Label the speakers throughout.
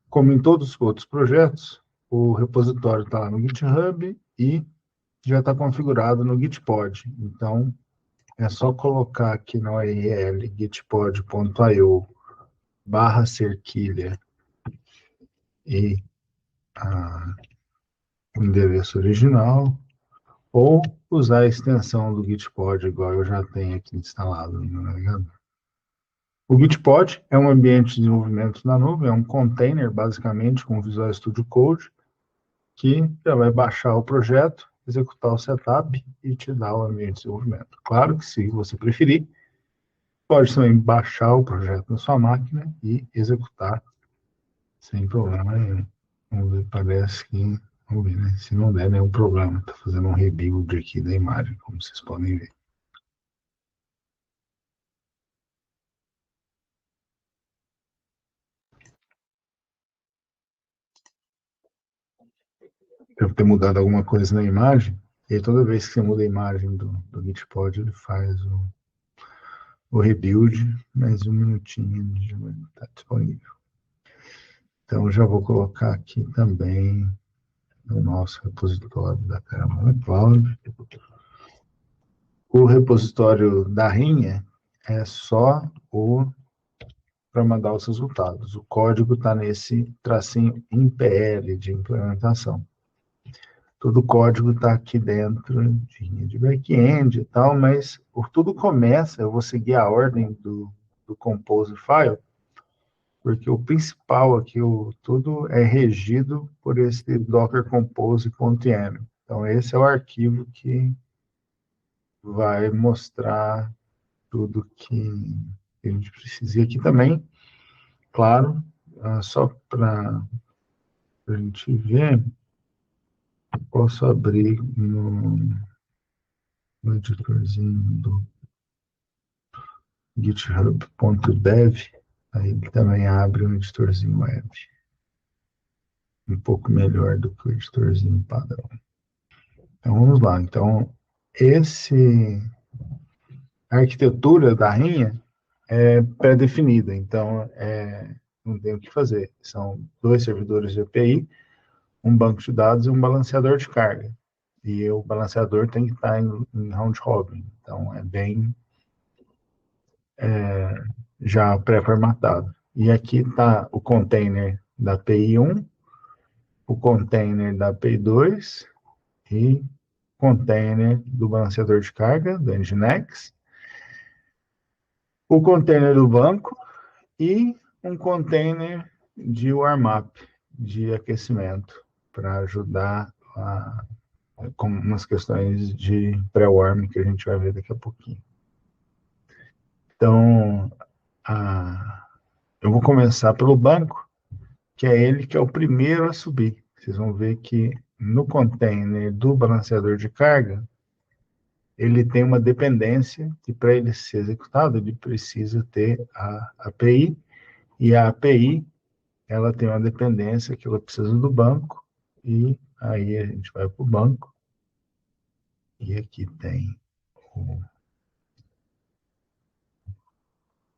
Speaker 1: como em todos os outros projetos, o repositório está lá no GitHub e já está configurado no Gitpod. Então, é só colocar aqui na URL gitpod.io/cerquilha e o endereço original, ou usar a extensão do Gitpod, igual eu já tenho aqui instalado no meu navegador. O Gitpod é um ambiente de desenvolvimento na nuvem, é um container, basicamente, com Visual Studio Code, que já vai baixar o projeto, executar o setup e te dar o ambiente de desenvolvimento. Claro que, se você preferir, pode também baixar o projeto na sua máquina e executar sem problema nenhum. Vamos ver, parece que... Vamos ver, né? Se não der nenhum problema, está fazendo um rebuild aqui da imagem, como vocês podem ver. Deve ter mudado alguma coisa na imagem, e aí toda vez que você muda a imagem do Gitpod, ele faz o rebuild, mais um minutinho, já vai estar disponível. Então, eu já vou colocar aqui também no nosso repositório da Terraform Cloud. O repositório da Rinha é só para mandar os resultados. O código está nesse tracinho em PL de implementação. Todo o código está aqui dentro de back-end e tal, mas tudo começa, eu vou seguir a ordem do Compose File, porque o principal aqui, tudo é regido por esse Docker Compose.yaml. Então, esse é o arquivo que vai mostrar tudo que a gente precisa. E aqui também, claro, só para a gente ver, posso abrir no editorzinho do github.dev, aí ele também abre um editorzinho web. Um pouco melhor do que o editorzinho padrão. Então, vamos lá. Então, a arquitetura da Rinha é pré-definida, então não tem o que fazer. São 2 servidores de API, um banco de dados e um balanceador de carga. E o balanceador tem que estar em round robin. Então, é bem já pré-formatado. E aqui está o container da API 1, o container da API 2 e container do balanceador de carga, do Nginx, o container do banco e um container de warm-up, de aquecimento, para ajudar com umas questões de pré-warm que a gente vai ver daqui a pouquinho. Então, eu vou começar pelo banco, que é ele que é o primeiro a subir. Vocês vão ver que no container do balanceador de carga, ele tem uma dependência que, para ele ser executado, ele precisa ter a API, e a API, ela tem uma dependência que ela precisa do banco, e aí a gente vai para o banco, e aqui tem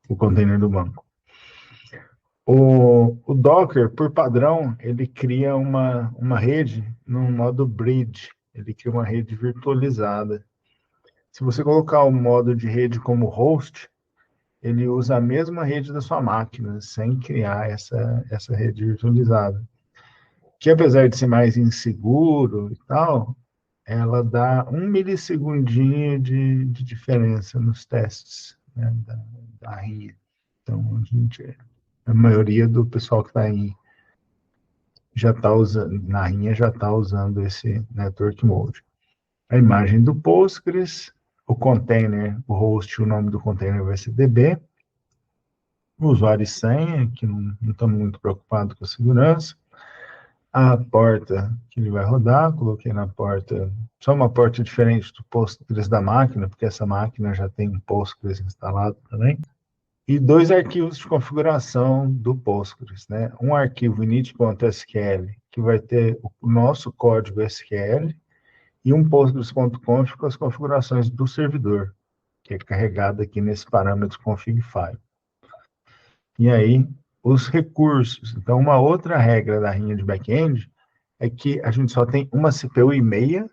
Speaker 1: o container do banco. O Docker, por padrão, ele cria uma rede no modo bridge, ele cria uma rede virtualizada. Se você colocar o modo de rede como host, ele usa a mesma rede da sua máquina, sem criar essa rede virtualizada. Que, apesar de ser mais inseguro e tal, ela dá 1 milissegundinho de diferença nos testes, né, da RIA. Então, a maioria do pessoal que está aí já está usando, na RIA já está usando esse Network Mode. A imagem do Postgres, o container, o host, o nome do container vai ser DB, o usuário e senha, que não estamos muito preocupados com a segurança, a porta que ele vai rodar, coloquei na porta, só uma porta diferente do Postgres da máquina, porque essa máquina já tem um Postgres instalado também, e 2 arquivos de configuração do Postgres, né? Um arquivo init.sql, que vai ter o nosso código SQL, e um postgres.conf com as configurações do servidor, que é carregado aqui nesse parâmetro config file. E aí, os recursos. Então, uma outra regra da rinha de back-end é que a gente só tem uma CPU e meia,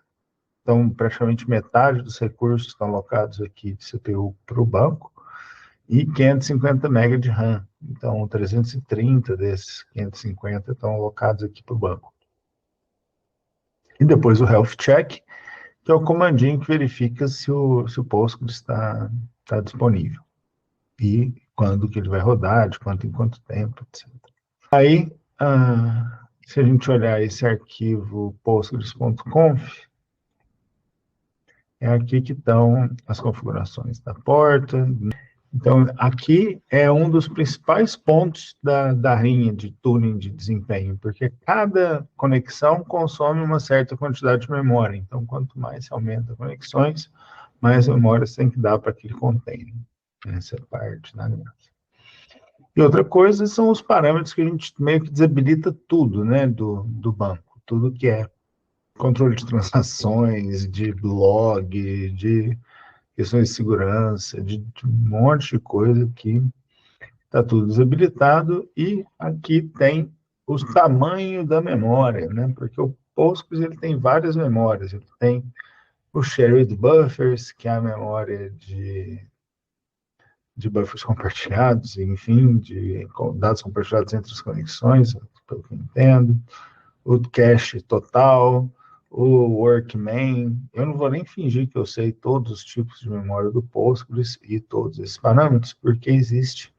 Speaker 1: então praticamente metade dos recursos estão alocados aqui de CPU para o banco, e 550 MB de RAM. Então, 330 desses 550 estão alocados aqui para o banco. E depois o health check, que é o comandinho que verifica se o Postgres está disponível. E quando que ele vai rodar, de quanto em quanto tempo, etc. Aí, se a gente olhar esse arquivo postgres.conf, é aqui que estão as configurações da porta. Então, aqui é um dos principais pontos da rinha de tuning de desempenho, porque cada conexão consome uma certa quantidade de memória. Então, quanto mais se aumenta conexões, mais memória você tem que dar para aquele container. Essa é a parte da graça. E outra coisa são os parâmetros que a gente meio que desabilita tudo, né, do banco. Tudo que é controle de transações, de log, de questões de segurança, de um monte de coisa que está tudo desabilitado. E aqui tem o tamanho da memória, né, porque o Postgres ele tem várias memórias. Ele tem o shared buffers, que é a memória de buffers compartilhados, enfim, de dados compartilhados entre as conexões, pelo que eu entendo, o cache total, o workman. Eu não vou nem fingir que eu sei todos os tipos de memória do Postgres e todos esses parâmetros, porque existe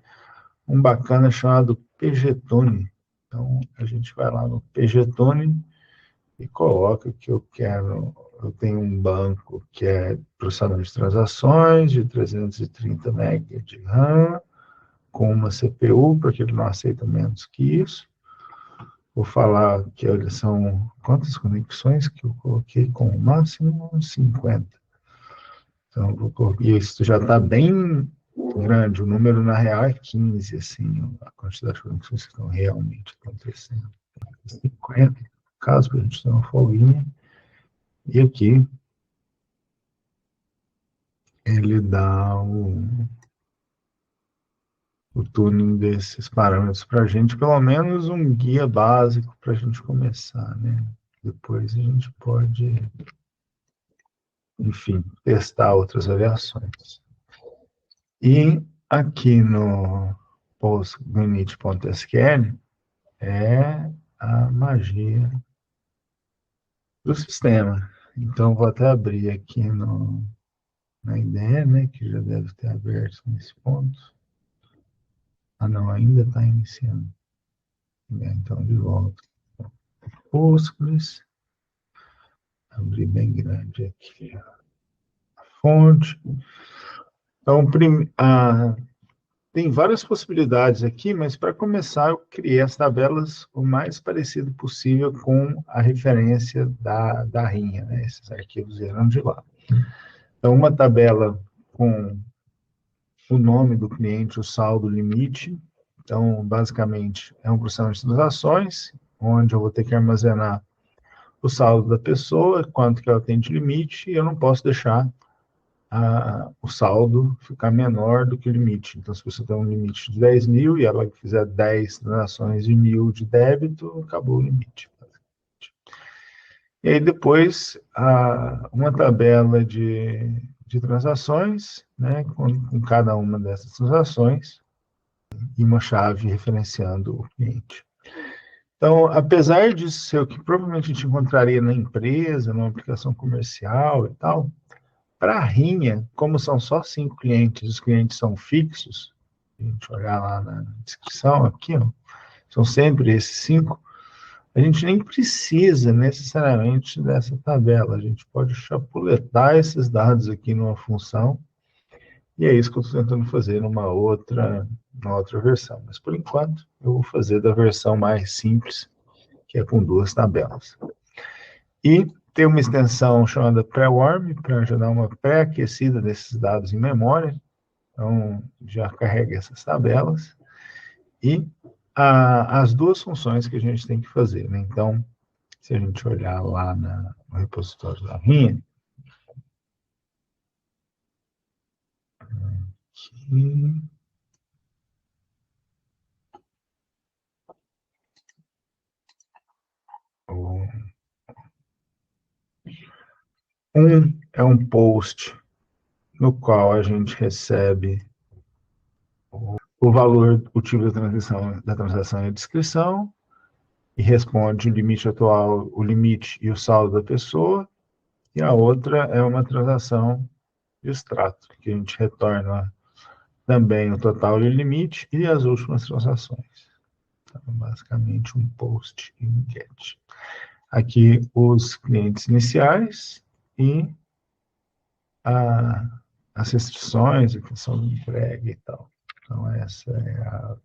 Speaker 1: um bacana chamado pgtune. Então, a gente vai lá no pgtune e coloca que eu tenho um banco que é processamento de transações de 330 MB de RAM, com uma CPU, porque ele não aceita menos que isso. Vou falar que são quantas conexões que eu coloquei com o máximo? 50. Então, e isso já está bem grande. O número, na real, é 15, assim, a quantidade de conexões que estão realmente acontecendo. 50, caso a gente tenha uma folguinha. E aqui, ele dá o tuning desses parâmetros para a gente, pelo menos um guia básico para a gente começar, né? Depois a gente pode, enfim, testar outras variações. E aqui no postgunit.sql é a magia do sistema. Então, vou até abrir aqui na ideia, né, que já deve ter aberto nesse ponto. Ah, não, ainda está iniciando. Então, de volta. Postgres. Abrir bem grande aqui a fonte. Então, tem várias possibilidades aqui, mas para começar, eu criei as tabelas o mais parecido possível com a referência da rinha, né? Esses arquivos vieram de lá. Então, uma tabela com o nome do cliente, o saldo, o limite. Então, basicamente, é um processamento de transações, onde eu vou ter que armazenar o saldo da pessoa, quanto que ela tem de limite, e eu não posso deixar o saldo ficar menor do que o limite. Então, se você tem um limite de 10 mil e ela fizer 10 transações de 1.000 de débito, acabou o limite. E aí depois, uma tabela de transações, né, com cada uma dessas transações, e uma chave referenciando o cliente. Então, apesar disso ser o que provavelmente a gente encontraria na empresa, numa aplicação comercial e tal, para a rinha, como são só 5 clientes, os clientes são fixos, a gente olhar lá na descrição, aqui, ó, são sempre esses 5, a gente nem precisa necessariamente dessa tabela, a gente pode chapuletar esses dados aqui numa função, e é isso que eu estou tentando fazer numa outra versão. Mas, por enquanto, eu vou fazer da versão mais simples, que é com 2 tabelas. E tem uma extensão chamada pré-warm, para já dar uma pré-aquecida desses dados em memória. Então, já carrega essas tabelas. E as duas funções que a gente tem que fazer, né? Então, se a gente olhar lá no repositório da rinha, aqui, Um é um post no qual a gente recebe o valor, o tipo da transação e a descrição, e responde o limite atual, o limite e o saldo da pessoa, e a outra é uma transação de extrato, que a gente retorna também o total e o limite e as últimas transações. Então, basicamente um post e um get. Aqui os clientes iniciais e as restrições, a questão de entrega e tal. Então, essa é a.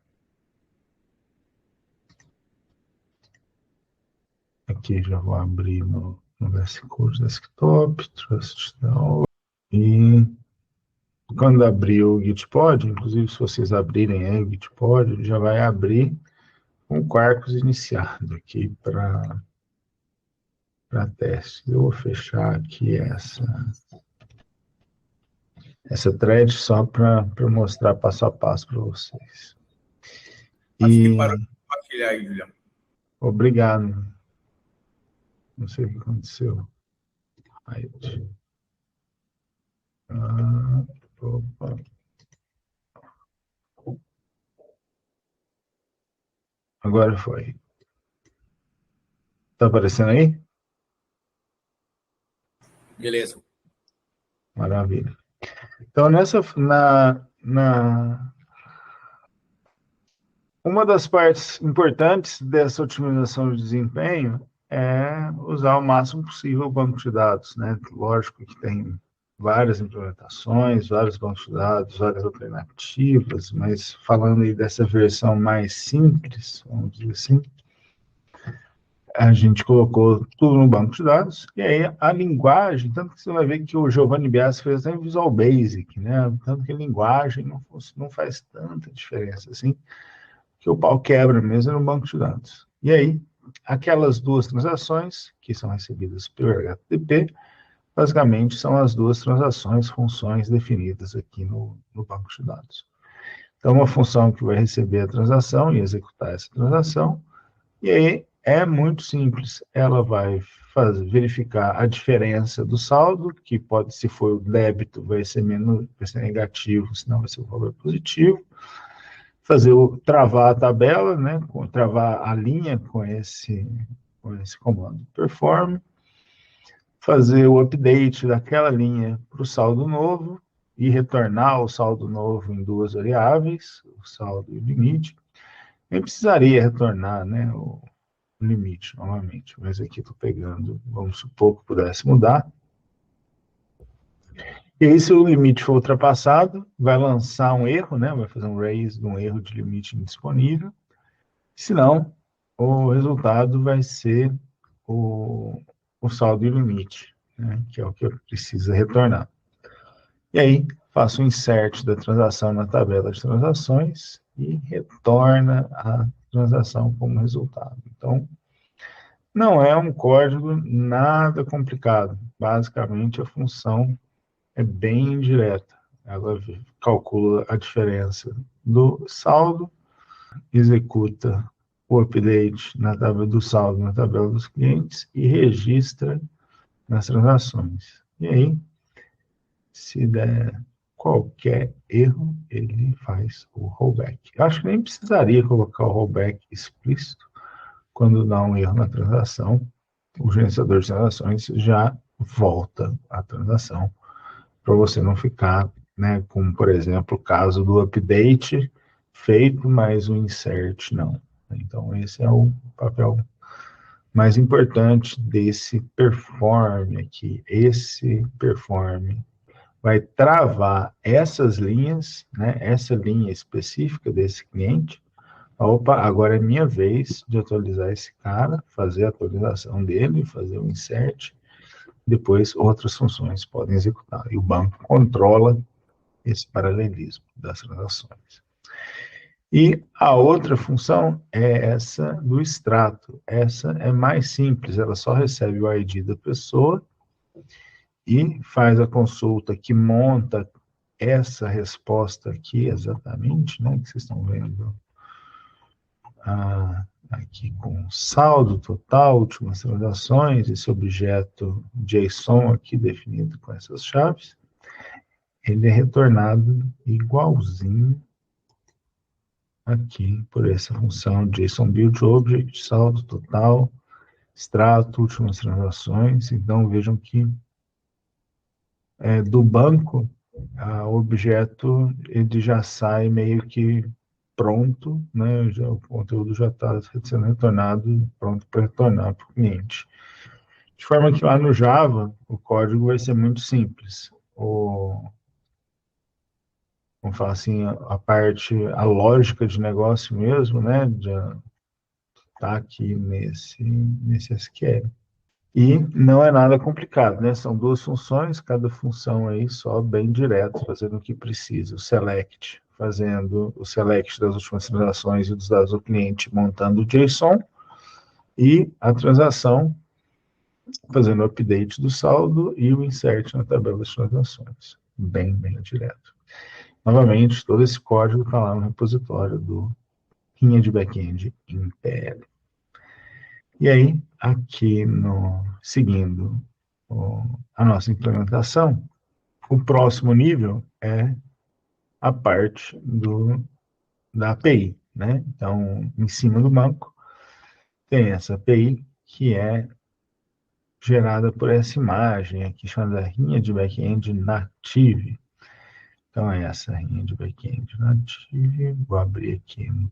Speaker 1: Aqui já vou abrir no VS Code Desktop, Trust Down, e quando abrir o Gitpod, inclusive se vocês abrirem aí o Gitpod, ele já vai abrir com Quarkus iniciado aqui para teste. Eu vou fechar aqui essa thread só para mostrar passo a passo para vocês.
Speaker 2: Acho que parou de compartilhar aí, Julião.
Speaker 1: Obrigado. Não sei o que aconteceu. Aí. Opa. Agora foi. Tá aparecendo aí?
Speaker 2: Beleza.
Speaker 1: Maravilha. Então, uma das partes importantes dessa otimização de desempenho é usar o máximo possível o banco de dados, né? Lógico que tem várias implementações, vários bancos de dados, várias alternativas, mas falando aí dessa versão mais simples, vamos dizer assim, a gente colocou tudo no banco de dados, e aí a linguagem, tanto que você vai ver que o Giovanni Biasi fez até Visual Basic, né? Tanto que a linguagem não faz tanta diferença assim, que o pau quebra mesmo no banco de dados. E aí, aquelas duas transações que são recebidas pelo HTTP, basicamente são as duas transações, funções definidas aqui no banco de dados. Então, uma função que vai receber a transação e executar essa transação, e aí é muito simples, ela vai verificar a diferença do saldo, que pode, se for o débito, vai ser negativo, senão vai ser o valor positivo, travar a tabela, né, travar a linha com esse comando perform, fazer o update daquela linha para o saldo novo e retornar o saldo novo em duas variáveis, o saldo e o limite. Nem precisaria retornar, né, o limite novamente, mas aqui estou pegando, vamos supor que pudesse mudar. E aí, se o limite for ultrapassado, vai lançar um erro, né? Vai fazer um raise de um erro de limite indisponível. Se não, o resultado vai ser o saldo e limite, né? Que é o que eu preciso retornar. E aí, faço o insert da transação na tabela de transações e retorna a transação como resultado. Então, não é um código nada complicado. Basicamente, a função é bem direta. Ela calcula a diferença do saldo, executa o update na tabela do saldo na tabela dos clientes e registra nas transações. E aí, se der qualquer erro, ele faz o rollback. Eu acho que nem precisaria colocar o rollback explícito quando dá um erro na transação. O gerenciador de transações já volta a transação para você não ficar, né, com, por exemplo, o caso do update feito, mas o insert não. Então, esse é o papel mais importante desse perform aqui. Esse perform vai travar essas linhas, né, essa linha específica desse cliente. Opa, agora é minha vez de atualizar esse cara, fazer a atualização dele, fazer o insert, depois outras funções podem executar. E o banco controla esse paralelismo das transações. E a outra função é essa do extrato. Essa é mais simples, ela só recebe o ID da pessoa e faz a consulta que monta essa resposta aqui exatamente, né, que vocês estão vendo aqui com saldo total, últimas transações, esse objeto JSON aqui definido com essas chaves, ele é retornado igualzinho aqui por essa função JSON build object, saldo total, extrato, últimas transações. Então vejam que do banco, o objeto ele já sai meio que pronto, né? O conteúdo já está sendo retornado, pronto para retornar para o cliente. De forma que lá no Java, o código vai ser muito simples. Vamos falar assim, a lógica de negócio mesmo, né? Está aqui nesse SQL. E não é nada complicado, né? São duas funções, cada função aí só bem direto, fazendo o que precisa. O select, fazendo o select das últimas transações e dos dados do cliente, montando o JSON, e a transação, fazendo o update do saldo e o insert na tabela das transações. Bem direto. Novamente, todo esse código está lá no repositório do linha de back-end em PL. E aí, aqui seguindo a nossa implementação, o próximo nível é a parte da API, né? Então, em cima do banco, tem essa API que é gerada por essa imagem aqui, chamada linha de back-end native. Então, é essa linha de back-end native. Vou abrir aqui no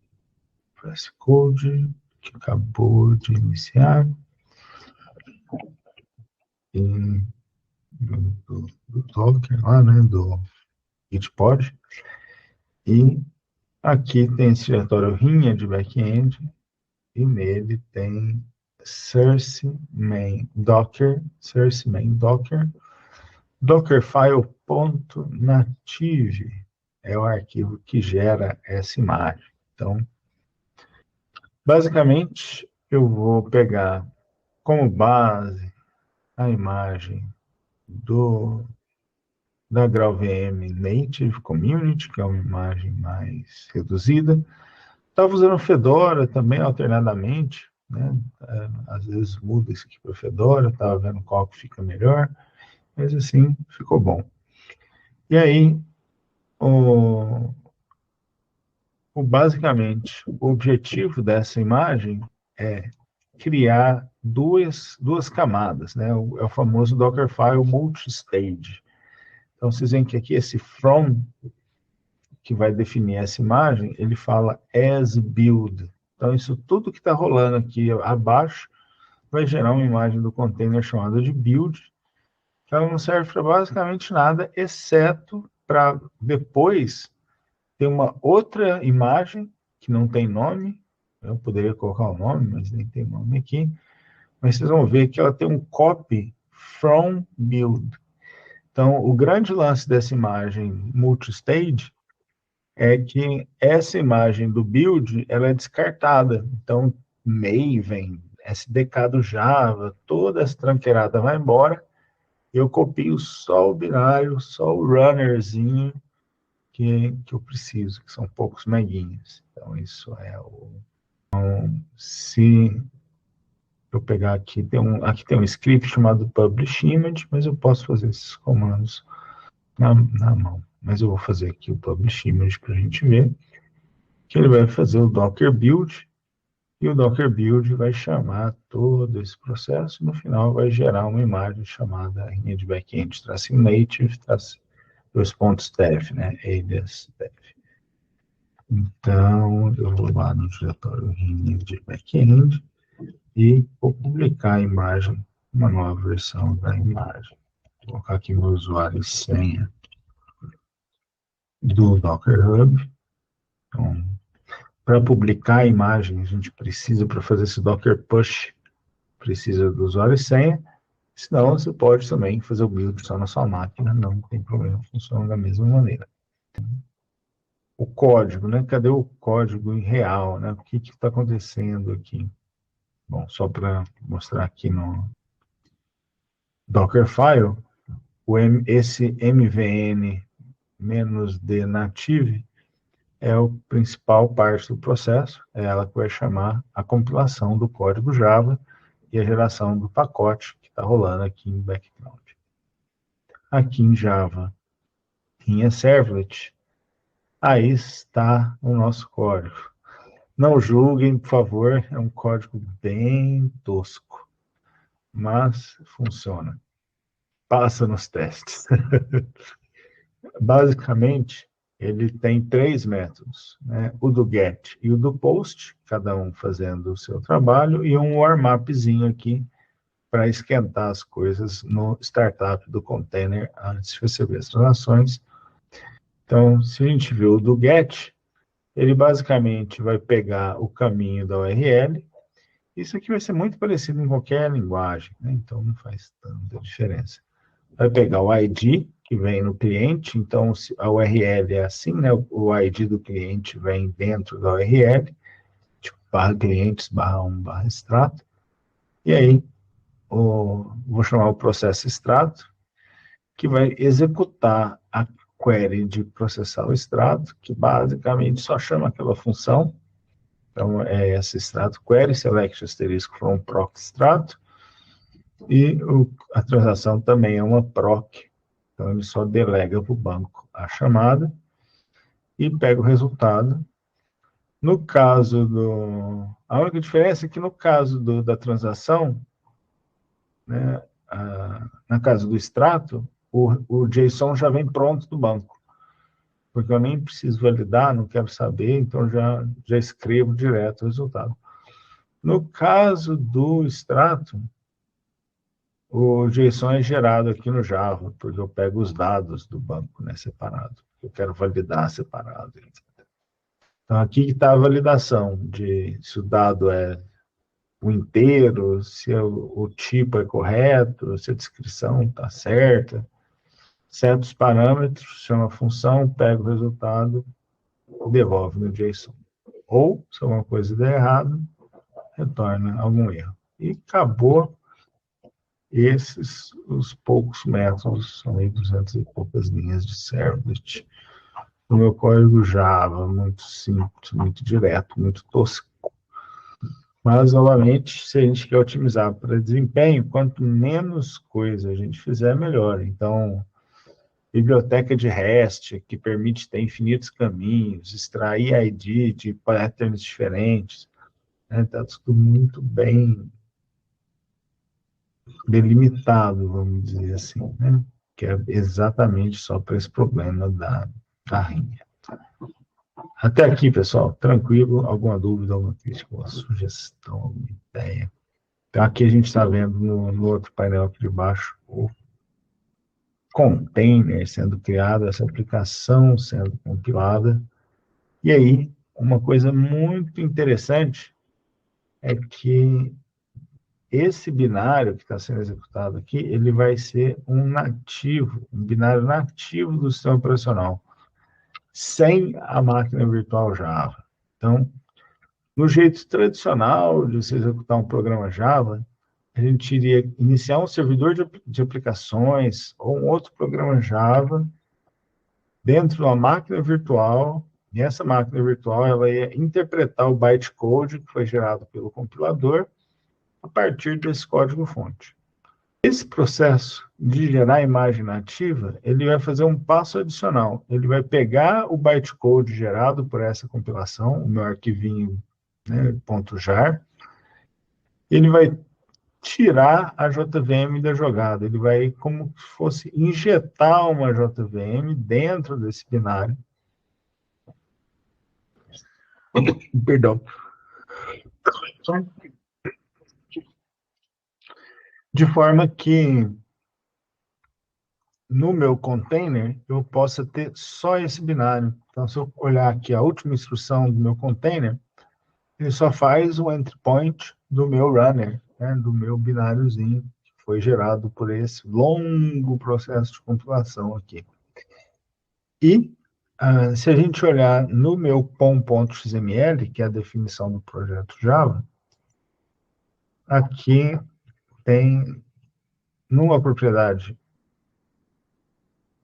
Speaker 1: VS Code, que acabou de iniciar. Do Docker lá, né, do Gitpod. E aqui tem esse diretório rinha de back-end, e nele tem source main docker, dockerfile.native é o arquivo que gera essa imagem. Então, basicamente, eu vou pegar como base a imagem da GraalVM Native Community, que é uma imagem mais reduzida. Estava usando Fedora também, alternadamente, né? Às vezes muda isso aqui para Fedora, estava vendo qual que fica melhor, mas assim, ficou bom. E aí, basicamente, o objetivo dessa imagem é criar duas camadas, né? É o famoso Dockerfile multistage. Então, vocês veem que aqui esse from, que vai definir essa imagem, ele fala as build. Então, isso tudo que está rolando aqui abaixo vai gerar uma imagem do container chamada de build, que ela não serve para basicamente nada, exceto para depois ter uma outra imagem que não tem nome. Eu poderia colocar o nome, mas nem tem nome aqui. Mas vocês vão ver que ela tem um copy from build. Então, o grande lance dessa imagem multistage é que essa imagem do build, ela é descartada. Então, Maven, SDK do Java, toda essa tranqueirada vai embora. Eu copio só o binário, só o runnerzinho que eu preciso, que são poucos meguinhas. Então, isso é se eu pegar aqui, aqui tem um script chamado publish image, mas eu posso fazer esses comandos na mão. Mas eu vou fazer aqui o publish image para a gente ver que ele vai fazer o Docker build, e o Docker build vai chamar todo esse processo, e no final vai gerar uma imagem chamada linha de backend -native, _def, né, alias-def. Então, eu vou lá no diretório linha de backend e vou publicar a imagem, uma nova versão da imagem. Vou colocar aqui meu usuário e senha do Docker Hub. Então, para publicar a imagem, a gente precisa, para fazer esse Docker push, precisa do usuário e senha. Senão, você pode também fazer o build só na sua máquina, não tem problema, funciona da mesma maneira. O código, né? Cadê o código em real, né? O que está acontecendo aqui? Bom, só para mostrar aqui no Dockerfile, esse MVN -d native é o principal parte do processo, é ela que vai chamar a compilação do código Java e a geração do pacote que está rolando aqui em background. Aqui em Java, em servlet, aí está o nosso código. Não julguem, por favor, é um código bem tosco, mas funciona. Passa nos testes. Basicamente, ele tem 3 métodos, né? O do get e o do post, cada um fazendo o seu trabalho, e um warm-upzinho aqui para esquentar as coisas no startup do container antes de receber as transações. Então, se a gente vê o do get, ele basicamente vai pegar o caminho da URL. Isso aqui vai ser muito parecido em qualquer linguagem, né? Então não faz tanta diferença. Vai pegar o ID, que vem no cliente, então a URL é assim, né? O ID do cliente vem dentro da URL, tipo barra clientes, barra 1, barra extrato. E aí, vou chamar o processo extrato, que vai executar a query de processar o extrato, que basicamente só chama aquela função. Então, é esse extrato query, select asterisco from proc extrato, e a transação também é uma proc, então ele só delega para o banco a chamada e pega o resultado. No caso a única diferença é que no caso da transação, né, na caso do extrato, o JSON já vem pronto do banco, porque eu nem preciso validar, não quero saber, então já escrevo direto o resultado. No caso do extrato, o JSON é gerado aqui no Java, porque eu pego os dados do banco, né, separado. Eu quero validar separado, etc. Então, aqui está a validação de se o dado é o inteiro, se o tipo é correto, se a descrição está certa. Certos parâmetros, chama a função, pega o resultado, devolve no JSON. Ou, se alguma coisa der errado, retorna algum erro. E acabou. Esses, os poucos métodos, são aí 200 e poucas linhas de servlet. O meu código Java, muito simples, muito direto, muito tosco. Mas, novamente, se a gente quer otimizar para desempenho, quanto menos coisa a gente fizer, melhor. Então, biblioteca de REST, que permite ter infinitos caminhos, extrair ID de patterns diferentes, né? Está tudo muito bem delimitado, vamos dizer assim, né? Que é exatamente só para esse problema da carrinha. Até aqui, pessoal, tranquilo? Alguma dúvida, alguma crítica, alguma sugestão, alguma ideia? Então, aqui a gente está vendo no outro painel aqui de baixo o container sendo criado, essa aplicação sendo compilada. E aí, uma coisa muito interessante é que esse binário que está sendo executado aqui, ele vai ser um binário nativo do sistema operacional, sem a máquina virtual Java. Então, no jeito tradicional de se executar um programa Java, a gente iria iniciar um servidor de aplicações ou um outro programa Java dentro de uma máquina virtual, e essa máquina virtual ela ia interpretar o bytecode que foi gerado pelo compilador a partir desse código-fonte. Esse processo de gerar imagem nativa, ele vai fazer um passo adicional. Ele vai pegar o bytecode gerado por essa compilação, o meu arquivinho, né, .jar, ele vai tirar a JVM da jogada. Ele vai, como se fosse, injetar uma JVM dentro desse binário. Perdão. De forma que no meu container eu possa ter só esse binário. Então, se eu olhar aqui a última instrução do meu container, ele só faz o entry point do meu runner, né, do meu bináriozinho, que foi gerado por esse longo processo de compilação aqui. E, se a gente olhar no meu pom.xml, que é a definição do projeto Java, aqui tem, numa propriedade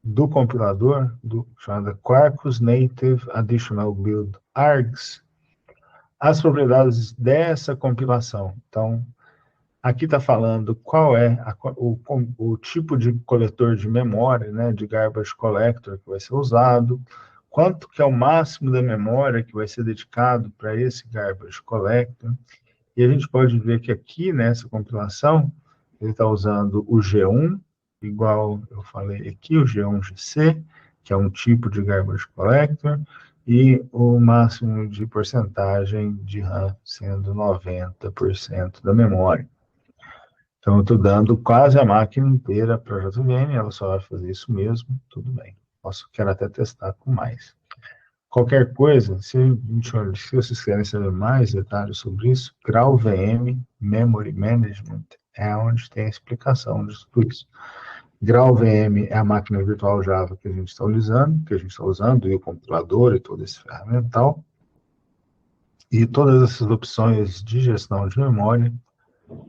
Speaker 1: do compilador, chamada Quarkus Native Additional Build args, as propriedades dessa compilação. Então, aqui está falando qual é o tipo de coletor de memória, né, de garbage collector que vai ser usado, quanto que é o máximo da memória que vai ser dedicado para esse garbage collector. E a gente pode ver que aqui nessa compilação, ele está usando o G1, igual eu falei aqui, o G1GC, que é um tipo de garbage collector, e o máximo de porcentagem de RAM sendo 90% da memória. Então, eu estou dando quase a máquina inteira para a JVM, ela só vai fazer isso mesmo, tudo bem. Quero até testar com mais. Qualquer coisa, se vocês querem saber mais detalhes sobre isso, GraalVM Memory Management é onde tem a explicação de tudo isso. GraalVM é a máquina virtual Java que a gente está usando, e o compilador e todo esse ferramental. E todas essas opções de gestão de memória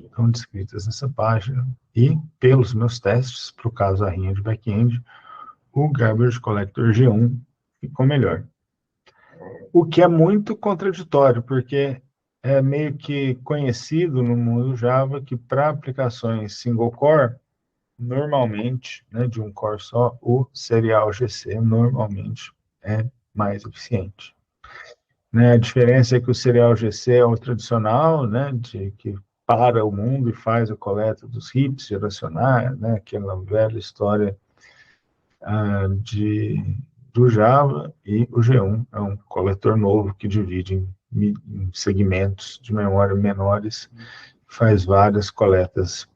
Speaker 1: estão descritas nessa página. E, pelos meus testes, para o caso da rinha de back-end, o Garbage Collector G1 ficou melhor. O que é muito contraditório, porque é meio que conhecido no mundo Java que para aplicações single core, normalmente, né, de um core só, o Serial GC normalmente é mais eficiente. Né, a diferença é que o Serial GC é o tradicional, né, que para o mundo e faz a coleta dos heaps geracionais, né, aquela velha história do Java, e o G1 é um coletor novo que divide em segmentos de memória menores, faz várias coletas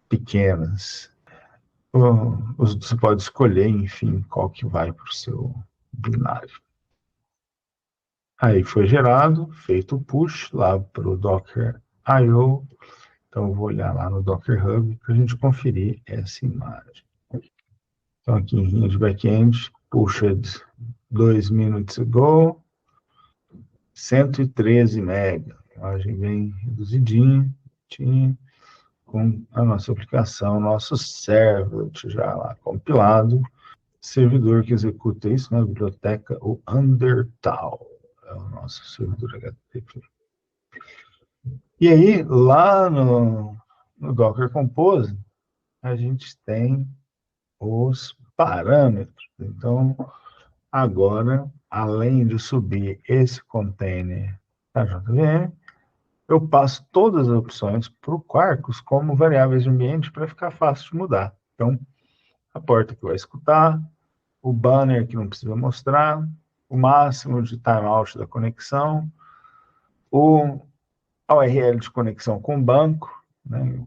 Speaker 1: pequenas. Você pode escolher, enfim, qual que vai para o seu binário. Aí foi gerado, feito o push lá para o Docker I/O. Então, eu vou olhar lá no Docker Hub para a gente conferir essa imagem. Então, aqui em linha de back-end, pushed 2 minutes ago, 113 MB. Imagem bem reduzidinha, com a nossa aplicação, nosso servlet já lá compilado, servidor que executa isso na biblioteca, o Undertal, é o nosso servidor HTTP. E aí, lá no Docker Compose, a gente tem os parâmetros. Então, agora, além de subir esse container da JVM, eu passo todas as opções para o Quarkus como variáveis de ambiente para ficar fácil de mudar. Então, a porta que vai escutar, o banner que não precisa mostrar, o máximo de timeout da conexão, a URL de conexão com o banco, né,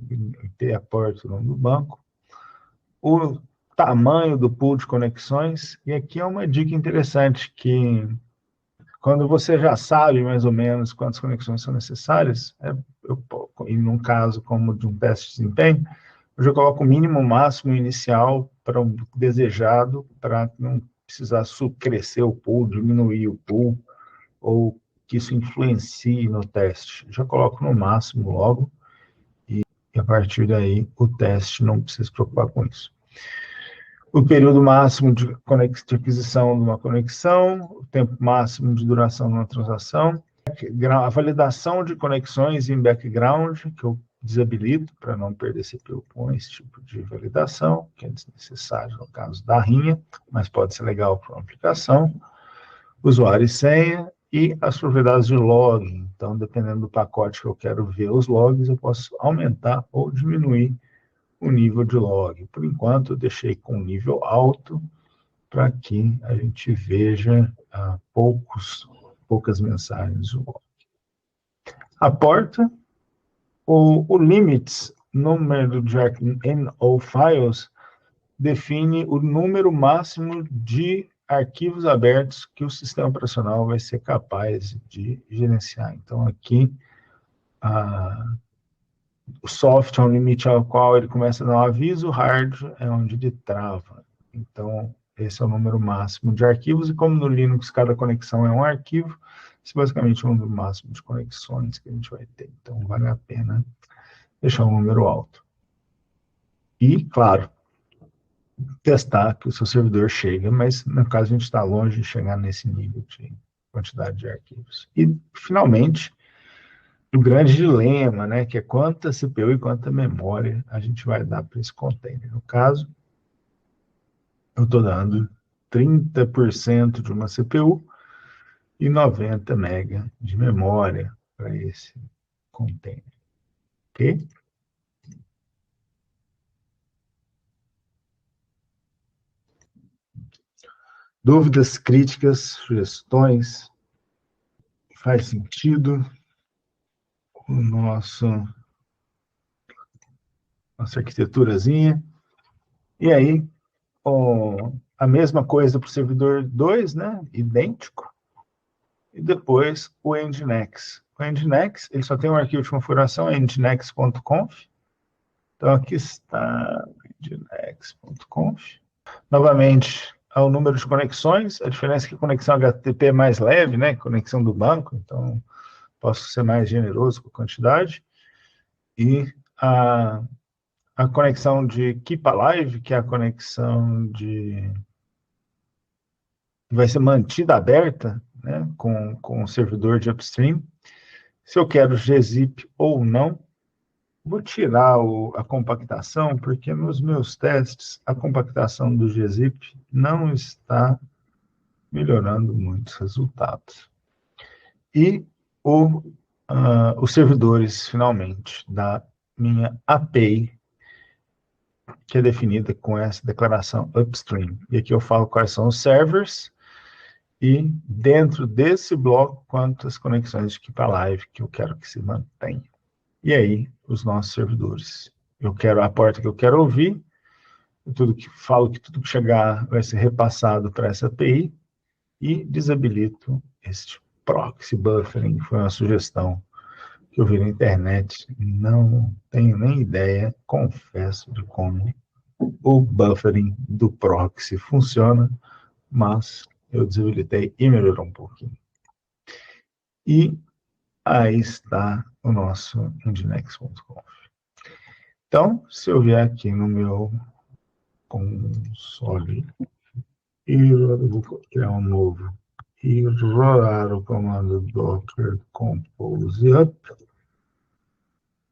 Speaker 1: ter a porta no nome do banco, o tamanho do pool de conexões, e aqui é uma dica interessante que quando você já sabe mais ou menos quantas conexões são necessárias, e num caso como de um teste de desempenho, eu já coloco o mínimo, o máximo inicial para um desejado, para não precisar crescer o pool, diminuir o pool, ou que isso influencie no teste. Já coloco no máximo logo, e a partir daí o teste não precisa se preocupar com isso. O período máximo de aquisição de uma conexão, o tempo máximo de duração de uma transação, a validação de conexões em background, que eu desabilito para não perder CPU com esse tipo de validação, que é desnecessário no caso da rinha, mas pode ser legal para uma aplicação, usuário e senha, e as propriedades de login. Então, dependendo do pacote que eu quero ver os logs, eu posso aumentar ou diminuir o nível de log. Por enquanto, eu deixei com nível alto para que a gente veja poucas mensagens de log. A porta, o limits, número de NO files, define o número máximo de arquivos abertos que o sistema operacional vai ser capaz de gerenciar. Então, aqui, o soft é um limite ao qual ele começa a dar um aviso, o hard é onde ele trava. Então, esse é o número máximo de arquivos, e como no Linux cada conexão é um arquivo, esse basicamente é o número máximo de conexões que a gente vai ter. Então, vale a pena deixar um número alto. E, claro, testar que o seu servidor chega, mas no caso a gente está longe de chegar nesse nível de quantidade de arquivos. E, finalmente, o grande dilema, né, que é quanta CPU e quanta memória a gente vai dar para esse container. No caso, eu estou dando 30% de uma CPU e 90 MB de memória para esse container. Ok? Dúvidas, críticas, sugestões? Faz sentido o nossa arquiteturazinha? E aí, a mesma coisa para o servidor 2, né? Idêntico. E depois o Nginx. O Nginx, ele só tem um arquivo de configuração, nginx.conf. Então, aqui está nginx.conf. Novamente, o número de conexões. A diferença é que a conexão HTTP é mais leve, né? Conexão do banco. Então, posso ser mais generoso com a quantidade. E a conexão de Keep Alive, que é a conexão vai ser mantida aberta, né, com o servidor de upstream. Se eu quero gzip ou não, vou tirar a compactação, porque nos meus testes a compactação do gzip não está melhorando muitos resultados. E os servidores, finalmente, da minha API, que é definida com essa declaração upstream. E aqui eu falo quais são os servers e dentro desse bloco quantas conexões de Keep Alive que eu quero que se mantenha. E aí, os nossos servidores. Eu quero a porta que eu quero ouvir, tudo que chegar vai ser repassado para essa API e desabilito este proxy buffering, foi uma sugestão que eu vi na internet, não tenho nem ideia, confesso, de como o buffering do proxy funciona, mas eu desabilitei e melhorou um pouquinho. E aí está o nosso nginx.conf. Então, se eu vier aqui no meu console e vou criar um novo e rodar o comando docker compose up,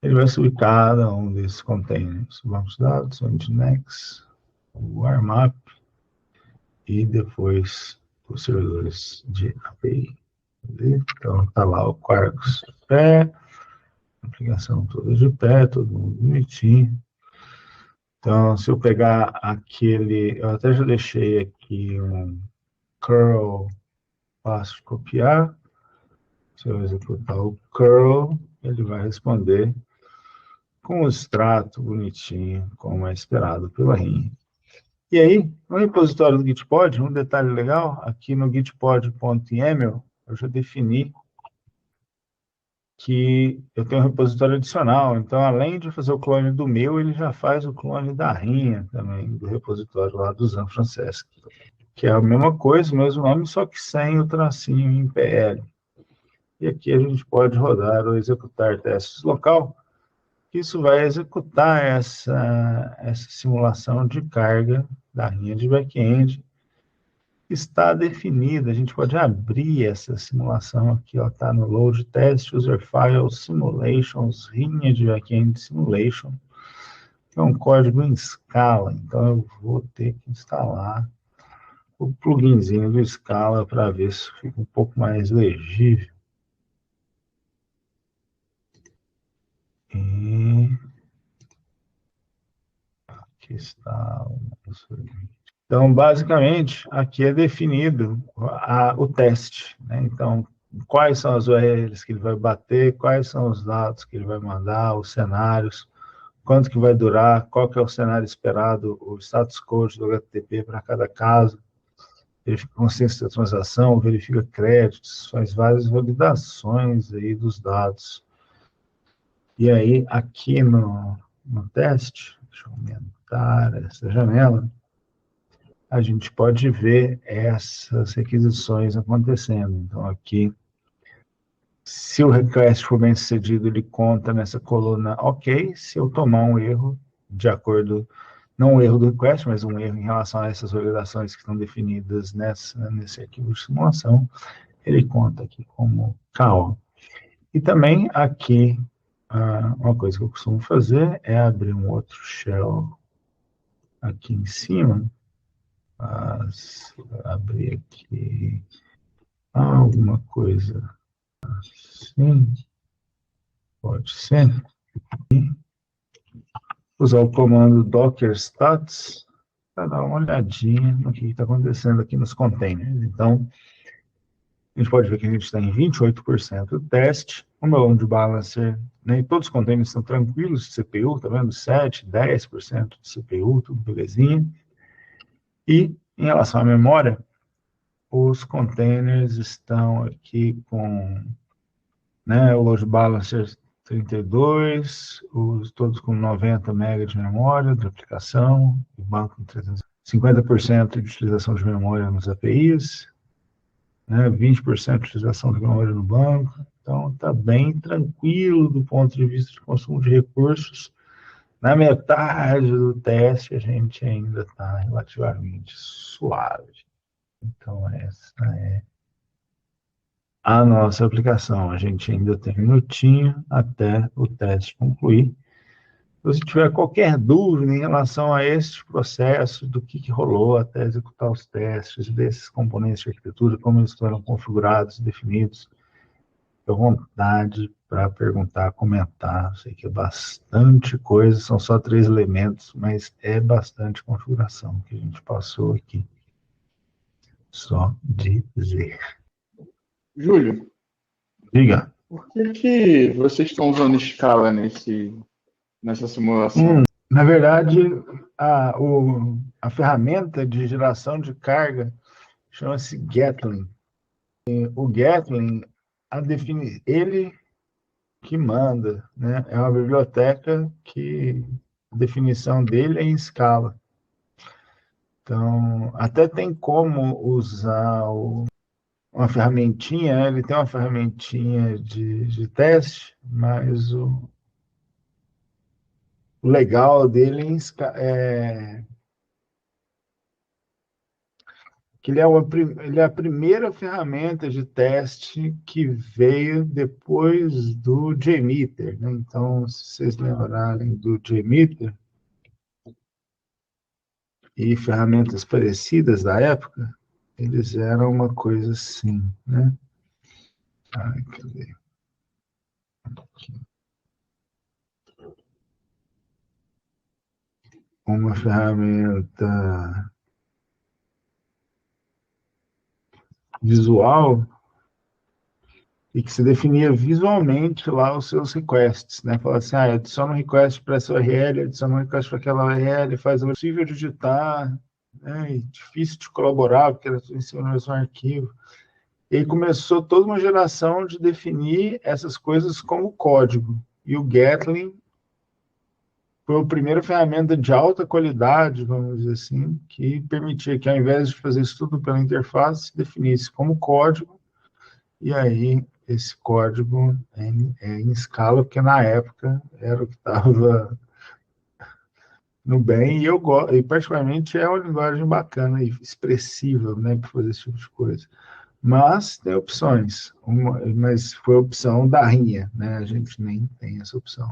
Speaker 1: ele vai subir cada um desses containers. Vamos dados, o nginx, o warmup e depois os servidores de API. Então, está lá o Quarkus de pé, a aplicação toda de pé, todo mundo bonitinho. Então, se eu pegar eu até já deixei aqui um curl fácil de copiar. Se eu executar o curl, ele vai responder com o extrato bonitinho, como é esperado pela RIM. E aí, no repositório do Gitpod, um detalhe legal, aqui no gitpod.yaml, eu já defini que eu tenho um repositório adicional. Então, além de fazer o clone do meu, ele já faz o clone da RIA também, do repositório lá do Zan Francesc, que é a mesma coisa, o mesmo nome, só que sem o tracinho em PL. E aqui a gente pode rodar ou executar testes local, que isso vai executar essa simulação de carga da linha de back-end. Está definida, a gente pode abrir essa simulação aqui, está no Load Test, User Files, Simulations, linha de back-end Simulation, que é um código em Scala, então eu vou ter que instalar o pluginzinho do Scala para ver se fica um pouco mais legível. E aqui está o nosso. Então, basicamente, aqui é definido o teste, né? Então, quais são as URLs que ele vai bater, quais são os dados que ele vai mandar, os cenários, quanto que vai durar, qual que é o cenário esperado, o status code do HTTP para cada caso, verifica consciência da transação, verifica créditos, faz várias validações aí dos dados. E aí, aqui no teste, deixa eu aumentar essa janela, a gente pode ver essas requisições acontecendo. Então, aqui, se o request for bem sucedido, ele conta nessa coluna OK. Se eu tomar um erro, de acordo não um erro do request, mas um erro em relação a essas validações que estão definidas nesse arquivo de simulação, ele conta aqui como KO. E também aqui, uma coisa que eu costumo fazer é abrir um outro shell aqui em cima, abrir aqui alguma coisa assim, pode ser, e usar o comando docker stats para dar uma olhadinha no que está acontecendo aqui nos containers. Então, a gente pode ver que a gente está em 28% do teste, o meu load balancer, né, todos os containers estão tranquilos de CPU, tá vendo? 7, 10% de CPU, tudo belezinha. E em relação à memória, os containers estão aqui com, né, o load balancer 32, todos com 90 MB de memória de aplicação, o banco com 50% de utilização de memória nos APIs, né, 20% de utilização de memória no banco. Então, está bem tranquilo do ponto de vista de consumo de recursos. Na metade do teste, a gente ainda está relativamente suave. Então, essa é a nossa aplicação. A gente ainda tem um minutinho até o teste concluir. Se você tiver qualquer dúvida em relação a este processo, do que rolou até executar os testes, desses componentes de arquitetura, como eles foram configurados, definidos, fique à vontade para perguntar, comentar. Sei que é bastante coisa, são só 3 elementos, mas é bastante configuração que a gente passou aqui. Só dizer.
Speaker 3: Júlio,
Speaker 1: Diga.
Speaker 3: por que vocês estão usando escala nessa simulação?
Speaker 1: Na verdade, a ferramenta de geração de carga chama-se Gatling. O Gatling, ele que manda, né? É uma biblioteca que a definição dele é em escala. Então, até tem como usar uma ferramentinha, ele tem uma ferramentinha de teste, mas o legal dele é que ele é a primeira ferramenta de teste que veio depois do JMeter, né? Então, se vocês lembrarem do JMeter e ferramentas parecidas da época, eles eram uma coisa assim, né? Cadê? Aqui. Uma ferramenta visual e que se definia visualmente lá os seus requests, né? Falava assim, adiciona um request para essa URL, adiciona um request para aquela URL, faz o possível de digitar, né? E difícil de colaborar, porque era tudo em cima do mesmo arquivo. E aí começou toda uma geração de definir essas coisas como código. E o Gatling foi a primeira ferramenta de alta qualidade, vamos dizer assim, que permitia que, ao invés de fazer isso tudo pela interface, definisse como código, e aí esse código em escala, porque na época era o que estava no bem, e particularmente é uma linguagem bacana e expressiva, né, para fazer esse tipo de coisa. Mas tem opções, mas foi a opção da rinha, né, a gente nem tem essa opção.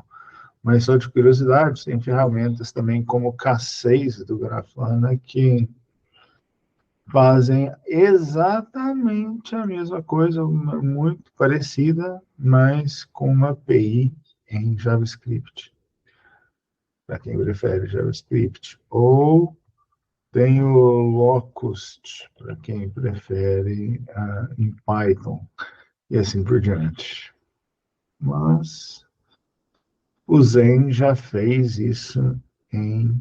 Speaker 1: Mas só de curiosidade, tem ferramentas também como o K6 do Grafana que fazem exatamente a mesma coisa, muito parecida, mas com uma API em JavaScript, para quem prefere JavaScript. Ou tem o Locust, para quem prefere em Python, e assim por diante. Mas o Zen já fez isso em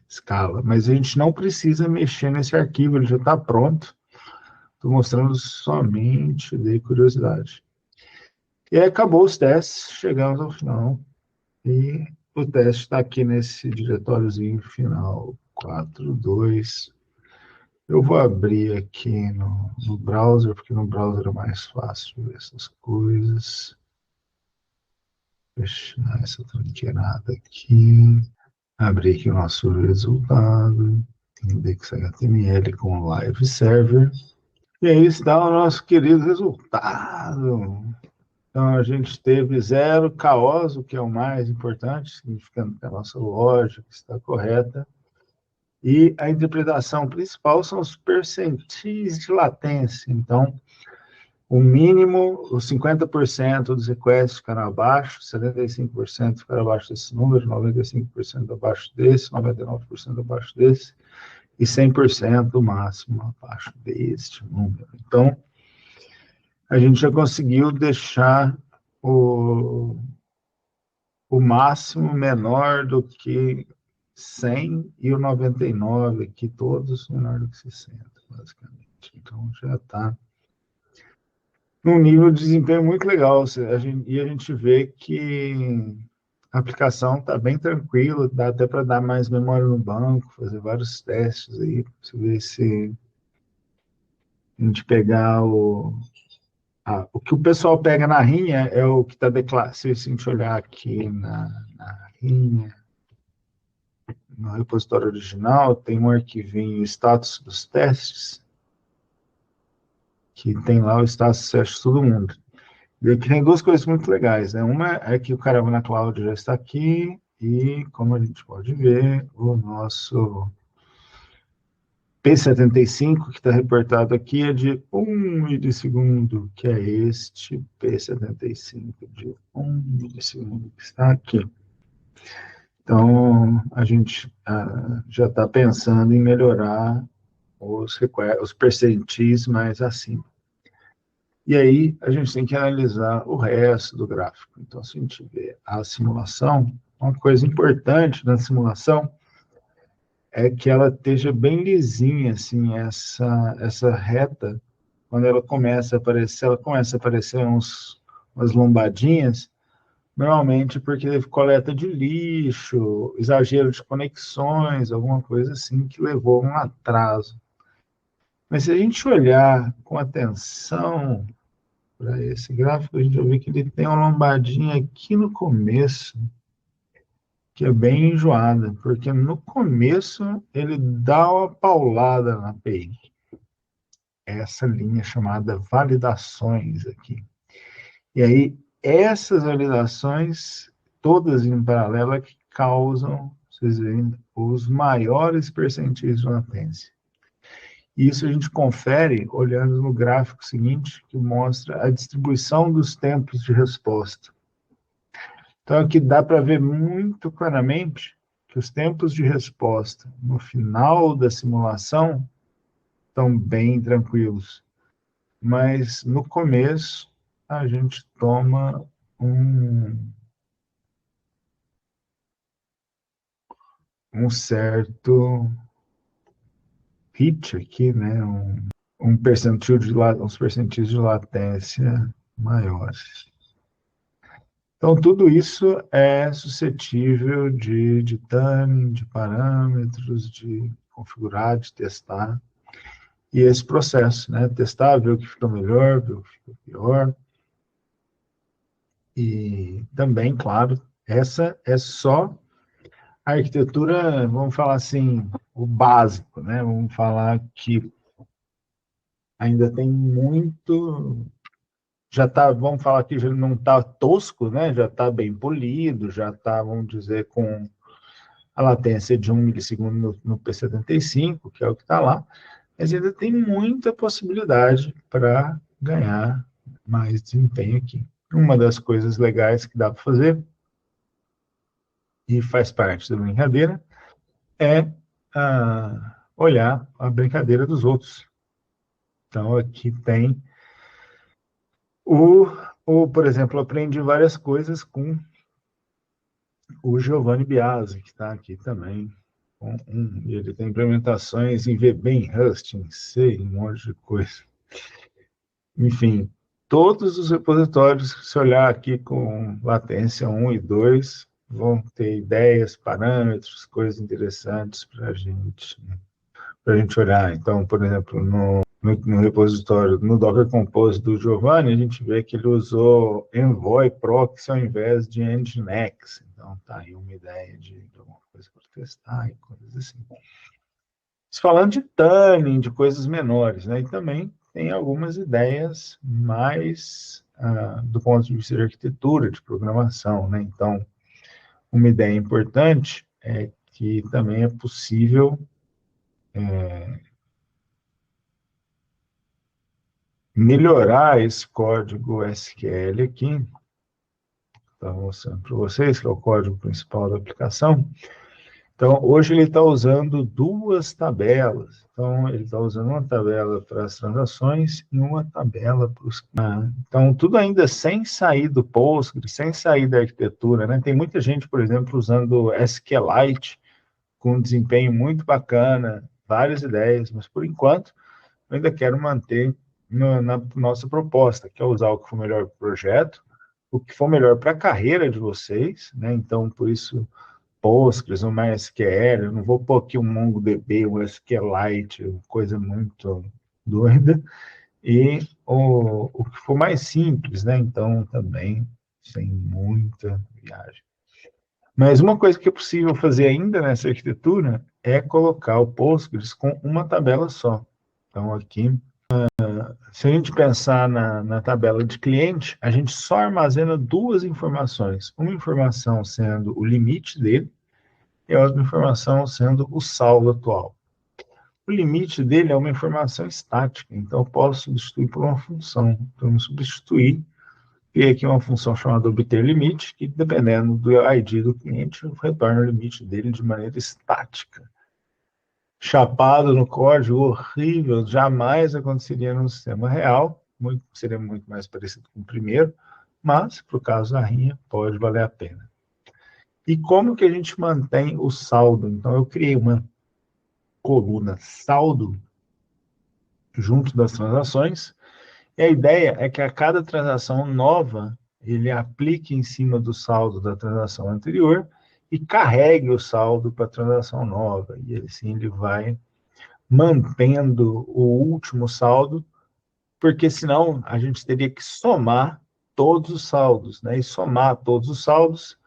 Speaker 1: escala, mas a gente não precisa mexer nesse arquivo, ele já está pronto. Estou mostrando somente de curiosidade. E aí acabou os testes, chegamos ao final, e o teste está aqui nesse diretóriozinho final, 4.2. Eu vou abrir aqui no browser, porque no browser é mais fácil ver essas coisas. Fechar essa tranqueirada aqui. abrir aqui o nosso resultado, index HTML com live server, e aí está o nosso querido resultado. Então, a gente teve 0 caos, o que é o mais importante, significando que a nossa lógica está correta. E a interpretação principal são os percentis de latência. Então, o mínimo, os 50% dos requests ficaram abaixo, 75% ficaram abaixo desse número, 95% abaixo desse, 99% abaixo desse, e 100% o máximo abaixo deste número. Então, a gente já conseguiu deixar o máximo menor do que 100 e o 99 aqui, todos menor do que 60, basicamente. Então, já está num nível de desempenho muito legal. E a gente vê que a aplicação está bem tranquila, dá até para dar mais memória no banco, fazer vários testes aí, para você ver se a gente pegar o que o pessoal pega na rinha é o que está declarado. Se a gente olhar aqui na rinha, no repositório original, tem um arquivinho status dos testes, que tem lá o status de teste de todo mundo. E aqui tem duas coisas muito legais, né? Uma é que o Caravana Cloud já está aqui, e como a gente pode ver, o nosso P75, que está reportado aqui, é de 1 milissegundo, que é este P75 de 1 milissegundo que está aqui. Então, a gente já está pensando em melhorar os percentis mais acima. E aí, a gente tem que analisar o resto do gráfico. Então, se a gente vê a simulação, uma coisa importante na simulação é que ela esteja bem lisinha, assim, essa reta, quando ela começa a aparecer umas lombadinhas, normalmente porque teve coleta de lixo, exagero de conexões, alguma coisa assim que levou a um atraso. Mas se a gente olhar com atenção para esse gráfico, a gente vai ver que ele tem uma lombadinha aqui no começo, que é bem enjoada, porque no começo ele dá uma paulada na API. Essa linha chamada validações aqui. E aí, essas validações, todas em paralelo, é que causam, vocês veem, os maiores percentis de latência. Isso a gente confere olhando no gráfico seguinte, que mostra a distribuição dos tempos de resposta. Então, aqui dá para ver muito claramente que os tempos de resposta no final da simulação estão bem tranquilos. Mas no começo, a gente toma um certo hit aqui, né? Uns percentis de latência maiores. Então, tudo isso é suscetível de tuning, de parâmetros, de configurar, de testar. E esse processo, né? Testar, ver o que fica melhor, ver o que fica pior. E também, claro, essa é só a arquitetura, vamos falar assim, o básico, né? Vamos falar que ainda tem muito... vamos falar que já não está tosco, né? Já está bem polido, já está, vamos dizer, com a latência de 1 milissegundo no P75, que é o que está lá, mas ainda tem muita possibilidade para ganhar mais desempenho aqui. Uma das coisas legais que dá para fazer, e faz parte da brincadeira, é olhar a brincadeira dos outros. Então, aqui tem por exemplo, aprendi várias coisas com o Giovanni Biasi, que está aqui também. Ele tem implementações em VB, em Rust, em C, um monte de coisa. Enfim, todos os repositórios, se olhar aqui com latência 1 e 2, vão ter ideias, parâmetros, coisas interessantes para a gente olhar. Então, por exemplo, no repositório, no Docker Compose do Giovanni, a gente vê que ele usou Envoy Proxy ao invés de Nginx. Então, tá aí uma ideia de alguma coisa para testar e coisas assim. Falando de tuning, de coisas menores, né? E também tem algumas ideias mais do ponto de vista de arquitetura, de programação, né? Então, uma ideia importante é que também é possível melhorar esse código SQL aqui. Estou mostrando para vocês, que é o código principal da aplicação. Então, hoje ele está usando duas tabelas. Então, ele está usando uma tabela para as transações e uma tabela para os... Então, tudo ainda sem sair do Postgres, sem sair da arquitetura, né? Tem muita gente, por exemplo, usando SQLite, com um desempenho muito bacana, várias ideias, mas, por enquanto, eu ainda quero manter na nossa proposta, que é usar o que for melhor para o projeto, o que for melhor para a carreira de vocês, né? Então, por isso, Postgres, um MySQL, eu não vou pôr aqui um MongoDB, um SQLite, coisa muito doida, e o que for mais simples, né? Então, também, sem muita viagem. Mas uma coisa que é possível fazer ainda nessa arquitetura é colocar o Postgres com uma tabela só. Então, aqui, se a gente pensar na tabela de cliente, a gente só armazena duas informações. Uma informação sendo o limite dele e a outra informação sendo o saldo atual. O limite dele é uma informação estática, então eu posso substituir por uma função. Então, eu substituir, criei aqui uma função chamada obter limite, que dependendo do ID do cliente, retorna o limite dele de maneira estática. Chapado no código, horrível, jamais aconteceria no sistema real, seria muito mais parecido com o primeiro, mas, para o caso da rinha, pode valer a pena. E como que a gente mantém o saldo? Então, eu criei uma coluna saldo junto das transações, e a ideia é que a cada transação nova, ele aplique em cima do saldo da transação anterior e carregue o saldo para a transação nova. E assim ele vai mantendo o último saldo, porque senão a gente teria que somar todos os saldos, né? E somar todos os saldos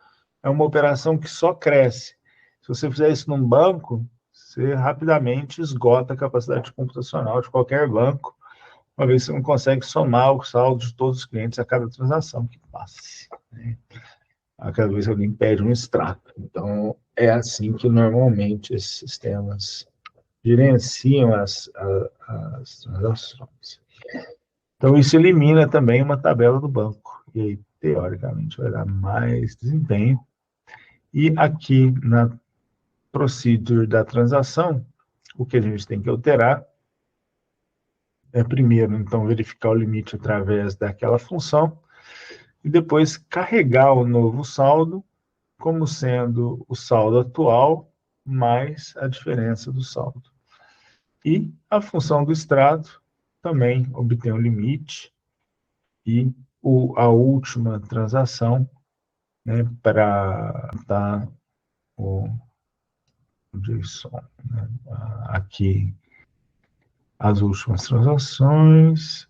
Speaker 1: é uma operação que só cresce. Se você fizer isso num banco, você rapidamente esgota a capacidade computacional de qualquer banco, uma vez que você não consegue somar o saldo de todos os clientes a cada transação que passe, né? A cada vez que alguém pede um extrato. Então, é assim que normalmente esses sistemas gerenciam as transações. Então, isso elimina também uma tabela do banco. E aí, teoricamente, vai dar mais desempenho. E aqui, na procedure da transação, o que a gente tem que alterar é, primeiro, então, verificar o limite através daquela função, e depois carregar o novo saldo como sendo o saldo atual mais a diferença do saldo. E a função do extrato também obtém o limite e a última transação, né, para dar o JSON, né, aqui as últimas transações,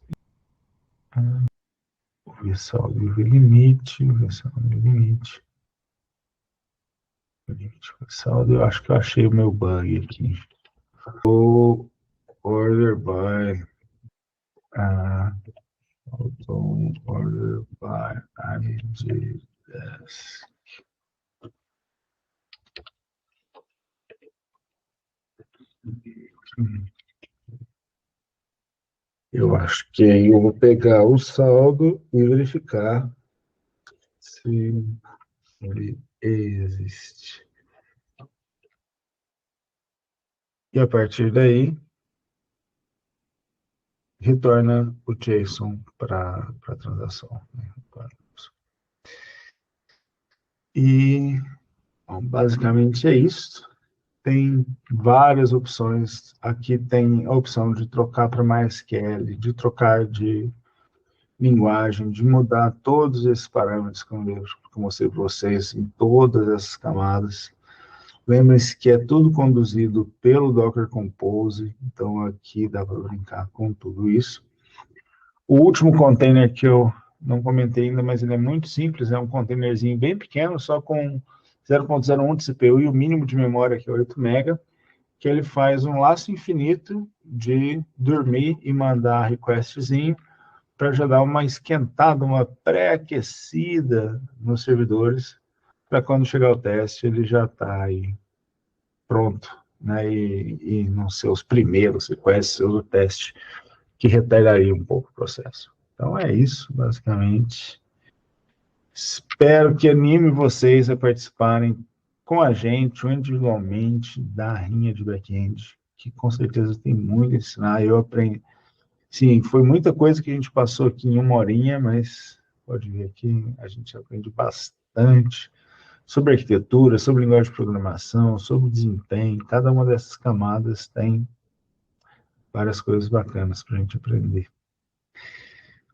Speaker 1: ver saldo e ver limite, ver saldo e limite. Saldo, eu acho que eu achei o meu bug aqui. O order by order by IDS. Eu acho que aí eu vou pegar o saldo e verificar se ele existe. E a partir daí, retorna o JSON para a transação. E, bom, basicamente é isso. Tem várias opções. Aqui tem a opção de trocar para MySQL, de trocar de linguagem, de mudar todos esses parâmetros que eu mostrei para vocês em todas essas camadas. Lembre-se que é tudo conduzido pelo Docker Compose, então aqui dá para brincar com tudo isso. O último container que eu não comentei ainda, mas ele é muito simples, é um containerzinho bem pequeno, só com 0.01 de CPU e o mínimo de memória, que é 8 MB, que ele faz um laço infinito de dormir e mandar requestzinho para já dar uma esquentada, uma pré-aquecida nos servidores, para quando chegar o teste ele já está aí pronto, né? E não ser os primeiros requests, o teste que retardaria um pouco o processo. Então é isso, basicamente. Espero que anime vocês a participarem com a gente, ou individualmente, da rinha de back-end, que com certeza tem muito a ensinar. Eu aprendi. Sim, foi muita coisa que a gente passou aqui em uma horinha, mas pode ver que a gente aprende bastante sobre arquitetura, sobre linguagem de programação, sobre desempenho. Cada uma dessas camadas tem várias coisas bacanas para a gente aprender.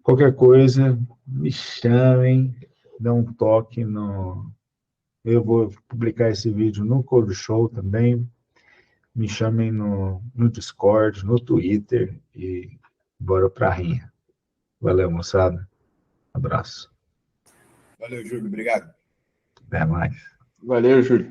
Speaker 1: Qualquer coisa, me chamem, dá um toque no... Eu vou publicar esse vídeo no Code Show também. Me chamem no Discord, no Twitter e bora pra rinha. Valeu, moçada. Abraço.
Speaker 2: Valeu, Júlio. Obrigado.
Speaker 1: Até mais.
Speaker 3: Valeu, Júlio.